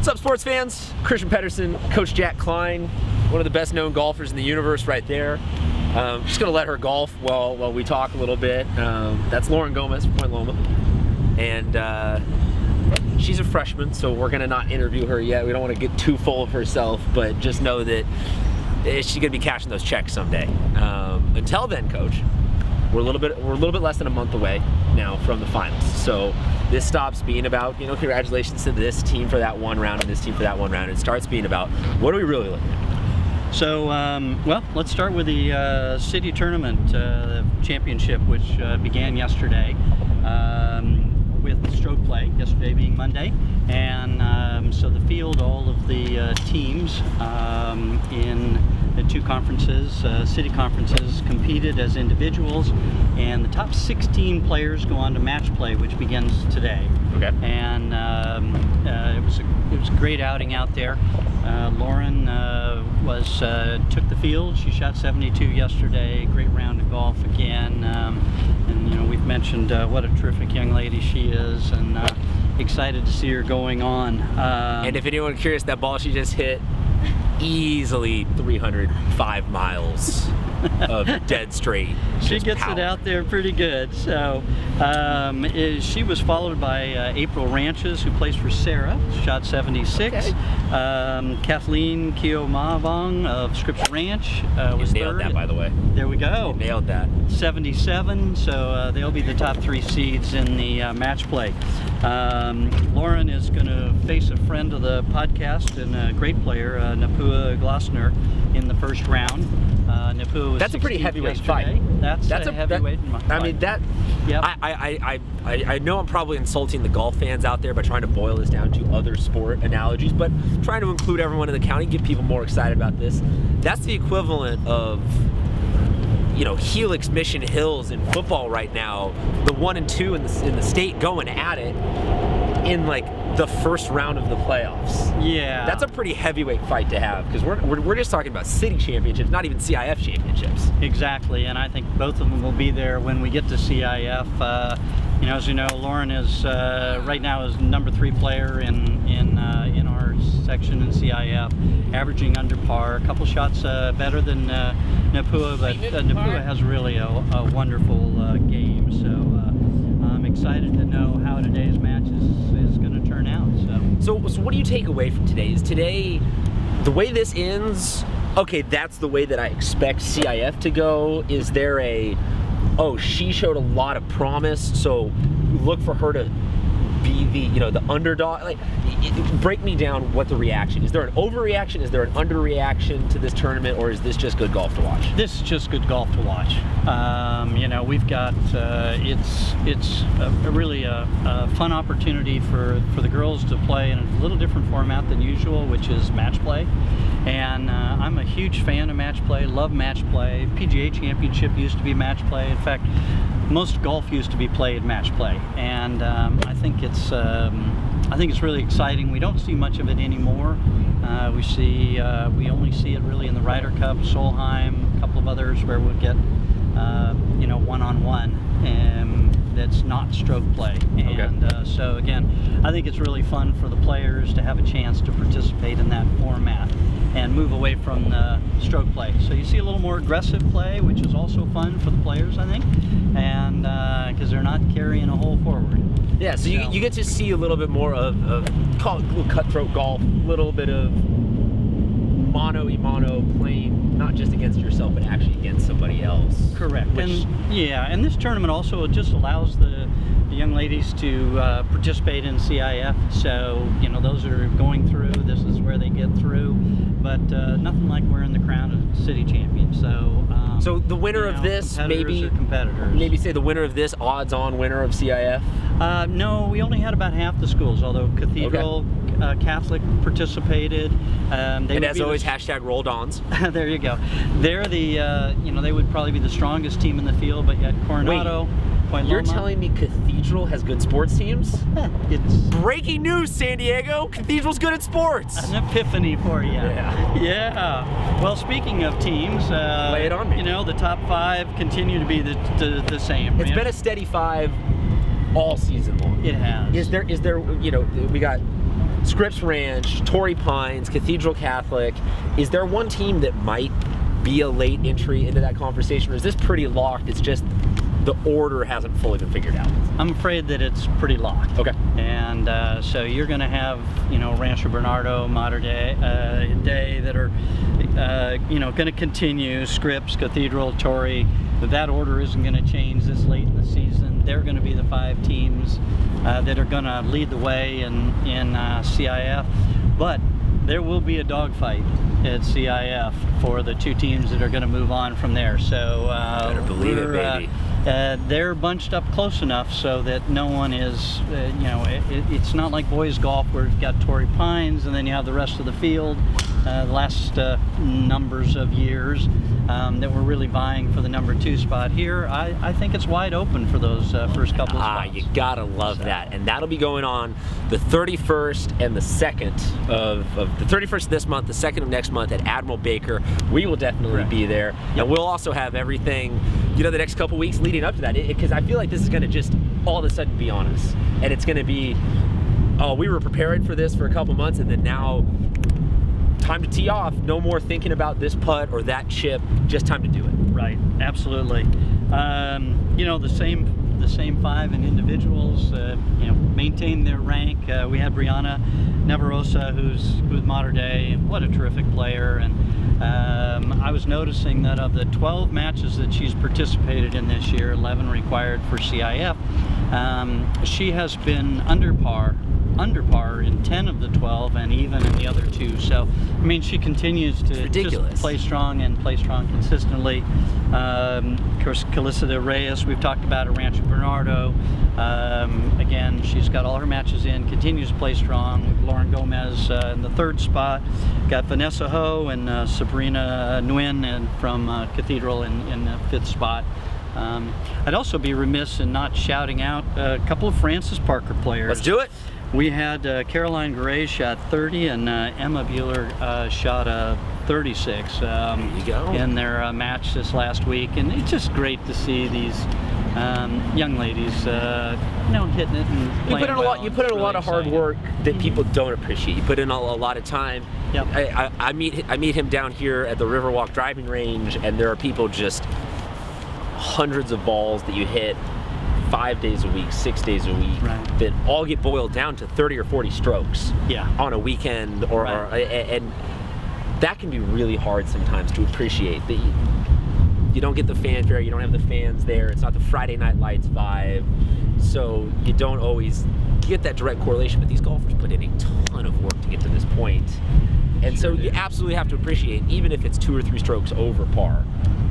What's up, sports fans? Christian Pedersen, Coach Jack Klein, one of the best known golfers in the universe right there. Just gonna let her golf while we talk a little bit. That's Lauren Gomez from Point Loma. And she's a freshman, so we're gonna not interview her yet. We don't wanna get too full of herself, but just know that she's gonna be cashing those checks someday. Until then, Coach, we're a little bit less than a month away now from the finals. So this stops being about, congratulations to this team for that one round and this team for that one round. It starts being about, what are we really looking at? So, well, let's start with the city tournament championship, which began yesterday with stroke play, yesterday being Monday. And so the field, all of the teams in the two conferences, city conferences, competed as individuals, and the top 16 players go on to match play, which begins today. Okay. And it was a great outing out there. Lauren took the field. She shot 72 yesterday. Great round of golf again. And we've mentioned what a terrific young lady she is, and excited to see her going on. And if anyone's curious, that ball she just hit, easily 305 miles of dead straight. She gets it out there pretty good. So she was followed by April Ranches, who plays for Sarah, shot 76. Okay. Kathleen Kiomavong of Scripps Ranch was nailed third. That, by the way. There we go. You nailed that. 77. So they'll be the top 3 seeds in the match play. Lauren is going to face a friend of the podcast and a great player, Napua Glossner, in the first round. Napua was That's a pretty heavyweight yesterday. fight. That's a heavyweight fight. I mean, that. Yep. I know I'm probably insulting the golf fans out there by trying to boil this down to other sport analogies, but trying to include everyone in the county, get people more excited about this. That's the equivalent of, Helix Mission Hills in football right now, the 1 and 2 in the state going at it in like the first round of the playoffs. Yeah, that's a pretty heavyweight fight to have, because we're just talking about city championships, not even CIF championships. Exactly, and I think both of them will be there when we get to CIF. As you know, Lauren is right now is number 3 player in our section in CIF, averaging under par, a couple shots better than Napua, but Napua has really a wonderful game. So I'm excited to know how today's match is going to turn out. So what do you take away from today? Is today, the way this ends, okay, that's the way that I expect CIF to go? Is there she showed a lot of promise, so look for her to be the underdog? Break me down what the reaction is. There an overreaction? Is there an underreaction to this tournament, or is this just good golf to watch? This is just good golf to watch. We've got it's really a fun opportunity for the girls to play in a little different format than usual, which is match play. And I'm a huge fan of match play. Love match play. PGA Championship used to be match play. In fact, most golf used to be played match play, and I think it's really exciting. We don't see much of it anymore. We only see it really in the Ryder Cup, Solheim, a couple of others where we'll get one-on-one, and that's not stroke play. And so again, I think it's really fun for the players to have a chance to participate in that format and move away from the stroke play. So you see a little more aggressive play, which is also fun for the players, I think, and because they're not carrying a hole forward. Yeah, so you get to see a little bit more of call it a little cutthroat golf, a little bit of mano-a-mano playing, not just against yourself, but actually against somebody else. Correct. And this tournament also just allows the young ladies to participate in CIF. So, those are going through, this is where they get through. But nothing like wearing the crown of city champion. So the winner of this, maybe say the winner of this, odds-on winner of CIF? No, we only had about half the schools, although Cathedral Catholic participated. And as always, hashtag Roll Dons. There you go. They're they would probably be the strongest team in the field, but yet Coronado, Point Loma. You're telling me Cathedral has good sports teams? It's breaking news, San Diego. Cathedral's good at sports. An epiphany for you. Yeah. Well, speaking of teams, lay it on me. The top 5 continue to be the same. It's been a steady 5 all season long. It has. Is there we got Scripps Ranch, Torrey Pines, Cathedral Catholic. Is there one team that might be a late entry into that conversation, or is this pretty locked? It's just the order hasn't fully been figured out. I'm afraid that it's pretty locked. Okay. And so you're going to have, Rancho Bernardo, Mater Dei that are, going to continue. Scripps, Cathedral, Torrey. That order isn't going to change this late in the season. They're going to be the 5 teams that are going to lead the way in CIF. But there will be a dogfight at CIF for the 2 teams that are going to move on from there. So better believe it, baby. They're bunched up close enough so that no one is, it's not like boys golf where you've got Torrey Pines and then you have the rest of the field. The last numbers of years that we're really vying for the number 2 spot here. I think it's wide open for those first couple of spots. You gotta love that. And that'll be going on the 31st and the 2nd of the 31st of this month, the 2nd of next month at Admiral Baker. We will definitely be there. Yep. And we'll also have everything, the next couple weeks leading up to that. Because I feel like this is gonna just all of a sudden be on us. And it's gonna be, we were prepared for this for a couple months, and then now time to tee off. No more thinking about this putt or that chip. Just time to do it. Right, absolutely. The same 5 in individuals, maintain their rank. We had Brianna Navarrosa, who's with Mater Dei. What a terrific player. And I was noticing that of the 12 matches that she's participated in this year, 11 required for CIF, she has been under par in 10 of the 12 and even in the other 2. So, she continues to just play strong and play strong consistently. Of course, Calista Reyes, we've talked about at Rancho Bernardo. Again, she's got all her matches in, continues to play strong. Lauren Gomez in the 3rd spot. Got Vanessa Ho and Sabrina Nguyen from Cathedral in the 5th spot. I'd also be remiss in not shouting out a couple of Francis Parker players. Let's do it. We had Caroline Gray shot 30 and Emma Bueller shot 36 there you go. In their match this last week. And it's just great to see these young ladies hitting it and playing well. You put in a lot of hard work that people don't appreciate. You put in a lot of time. Yep. I meet him down here at the Riverwalk driving range, and there are people just hundreds of balls that you hit 5 days a week, 6 days a week, right, that all get boiled down to 30 or 40 strokes on a weekend, and that can be really hard sometimes to appreciate. That you don't get the fanfare, you don't have the fans there, it's not the Friday Night Lights vibe, so you don't always get that direct correlation, but these golfers put in a ton of work to get to this point. And so you absolutely have to appreciate, even if it's 2 or 3 strokes over par,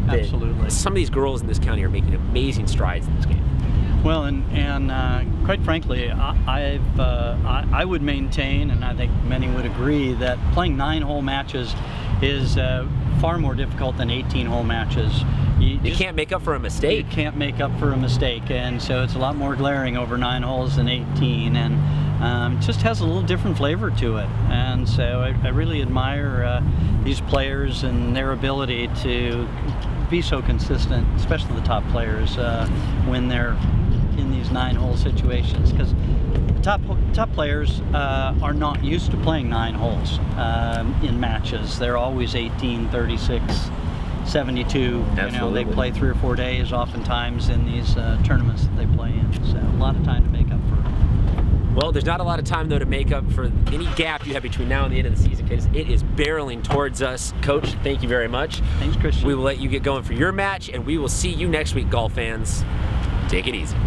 that absolutely some of these girls in this county are making amazing strides in this game. Well, and quite frankly, I would maintain, and I think many would agree, that playing 9-hole matches is far more difficult than 18-hole matches. You can't make up for a mistake. You can't make up for a mistake, and so it's a lot more glaring over 9 holes than 18, and it just has a little different flavor to it. And so I really admire these players and their ability to be so consistent, especially the top players, when they're in these 9-hole situations, because top players are not used to playing 9 holes in matches. They're always 18, 36, 72. Absolutely. They play 3 or 4 days oftentimes in these tournaments that they play in. So a lot of time to make up for. Well, there's not a lot of time, though, to make up for any gap you have between now and the end of the season, because it is barreling towards us. Coach, thank you very much. Thanks, Christian. We will let you get going for your match, and we will see you next week, golf fans. Take it easy.